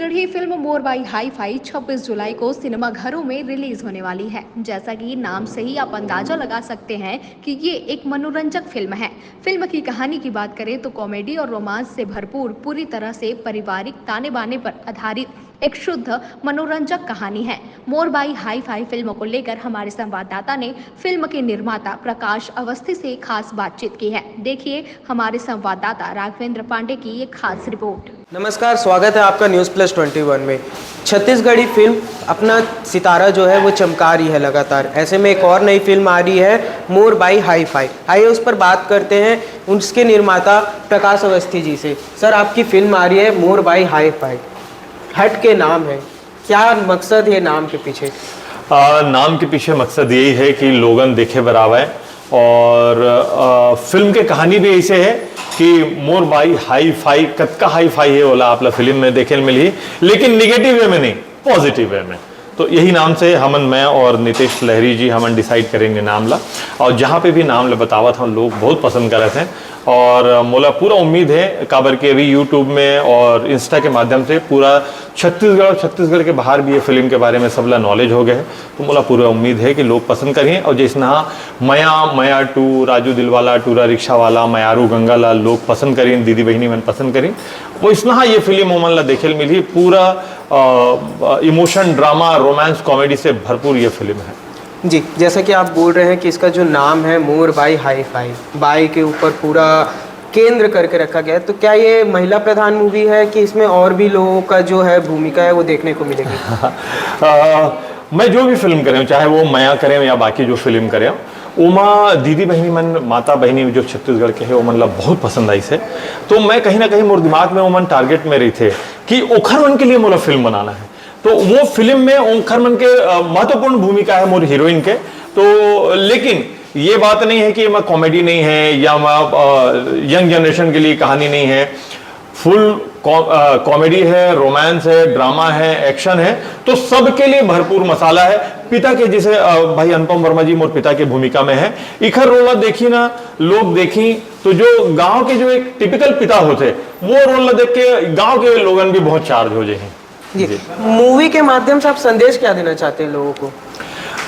Chhattisgarhi film more by hi fi 26 जुलाई को सिनेमाघरों में रिलीज होने वाली है। जैसा कि नाम से ही आप अंदाजा लगा सकते हैं कि ये एक मनोरंजक फिल्म है। फिल्म की कहानी की बात करें तो कॉमेडी और रोमांस से भरपूर पूरी तरह से पारिवारिक ताने बाने पर आधारित एक शुद्ध मनोरंजक कहानी है। मोर बाई हाई फाई फिल्म को लेकर हमारे संवाददाता ने फिल्म के निर्माता प्रकाश अवस्थी से खास बातचीत की है। देखिए हमारे संवाददाता राघवेंद्र पांडे की ये खास रिपोर्ट। नमस्कार, स्वागत है आपका न्यूज़ प्लस 21 में। छत्तीसगढ़ी फिल्म अपना सितारा जो है वो चमका रही है लगातार। ऐसे में एक और नई फिल्म आ रही है मोर बाई हाई फाई। आइए उस पर बात करते हैं उसके निर्माता प्रकाश अवस्थी जी से। सर, आपकी फिल्म आ रही है मोर बाई हाई फाई, हट के नाम है, क्या मकसद है नाम के पीछे? नाम के पीछे मकसद यही है कि लोगन देखे बराबर और फिल्म के कहानी भी ऐसे है कि मोर बाई हाई फाई, कद का हाई फाई है बोला आप फिल्म में देखे मिली, लेकिन निगेटिव वे में नहीं, पॉजिटिव वे में। तो यही नाम से हमन, मैं और नितेश लहरी जी हमन डिसाइड करेंगे नाम ला। और जहाँ पे भी नाम ला बतावा था लोग बहुत पसंद कर रहे थे और मोला पूरा उम्मीद है काबर के अभी यूट्यूब में और इंस्टा के माध्यम से पूरा छत्तीसगढ़ और छत्तीसगढ़ के बाहर भी ये फिल्म के बारे में सबला नॉलेज हो गए है। तो मोला पूरा उम्मीद है कि लोग पसंद करें। और जैसा मया टू, राजू दिलवाला, टूरा रिक्शा वाला, मयारू गंगालाल लोग पसंद करें, दीदी बहनी मन पसंद करें, वो इसना ये फिल्म ओमन ला देखे मिली। पूरा इमोशन, ड्रामा, रोमांस, कॉमेडी से भरपूर ये फिल्म है जी। जैसा कि आप बोल रहे हैं कि इसका जो नाम है मोर बाई हाई फाई, बाई के ऊपर पूरा केंद्र करके रखा गया है, तो क्या ये महिला प्रधान मूवी है कि इसमें और भी लोगों का जो है भूमिका है वो देखने को मिलेगी? मैं जो भी फिल्म करें, चाहे वो मया करें या बाकी जो फिल्म करें, उमा दीदी बहनी मन, माता बहनी जो छत्तीसगढ़ के है वो मन ला बहुत पसंद आई से। तो मैं कहीं ना कहीं मोर दिमाग में वो मन टारगेट में रही थे कि ओखर मन के लिए मोला फिल्म बनाना है। तो वो फिल्म में ओखर मन के महत्वपूर्ण भूमिका है मोर हीरोइन के। तो लेकिन ये बात नहीं है कि मैं कॉमेडी नहीं है या यंग जनरेशन के लिए कहानी नहीं है। फुल कॉमेडी है, रोमांस है, ड्रामा है, एक्शन है, तो सबके लिए भरपूर मसाला है। पिता के जैसे भाई अनुपम वर्मा जी मोर पिता की भूमिका में है। इखर रोल देखी ना लोग देखी तो जो गांव के जो एक टिपिकल पिता होते वो रोल देख के गांव के लोगन भी बहुत चार्ज हो जाए जी। मूवी के माध्यम से आप संदेश क्या देना चाहते हैं लोगों को?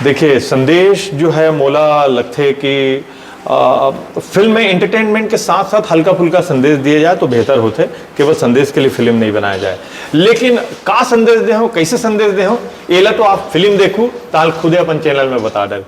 देखिए, संदेश जो है मोला लगते कि फिल्म में एंटरटेनमेंट के साथ साथ हल्का फुल्का संदेश दिया जाए तो बेहतर होते। केवल संदेश के लिए फिल्म नहीं बनाया जाए, लेकिन का संदेश दे हो, कैसे संदेश दे हो, एला तो आप फिल्म देखो ताल खुदे अपन चैनल में बता दे।